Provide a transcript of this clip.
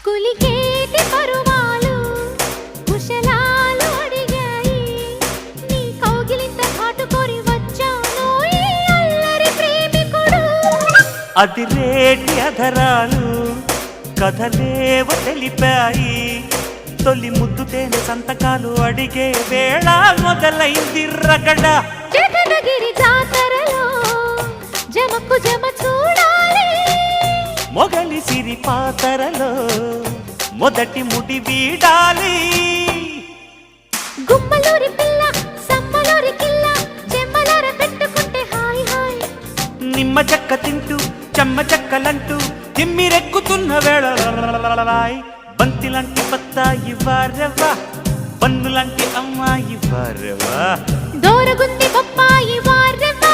కులికేటి పరువాలు కుశలాలు అడిగాయి నీ కౌగిలింత కాటుకోరి వచ్చాను ఈ అల్లరి ప్రేమికుడు అదిరేటి అధరాలు కథలేవ తెలిపాయి తొలి ముద్దు తేనె సంతకాలు అడిగే వేళ మొదలైంది రగడ జగనగిరి జాతరలో జమకు జమ చూడాలి మొగలి సిరి పాతరలో మొదటి ముడి వీడాలి గుమ్మలూరి పిల్ల సమ్మలూరి కిల్ల చెమ్మలార పెట్టుకుంటే హాయ్ హాయ్ నిమ్మ చెక్క తింటూ చెమ్మ చెక్కలంటూ తిమ్మిరెక్కుతున్న వేళ బంతిలాంటి బత్తాయి వారవా పన్నులాంటి అమ్మాయి వారవా దోరగుంది బొప్పాయి వారెవ్వ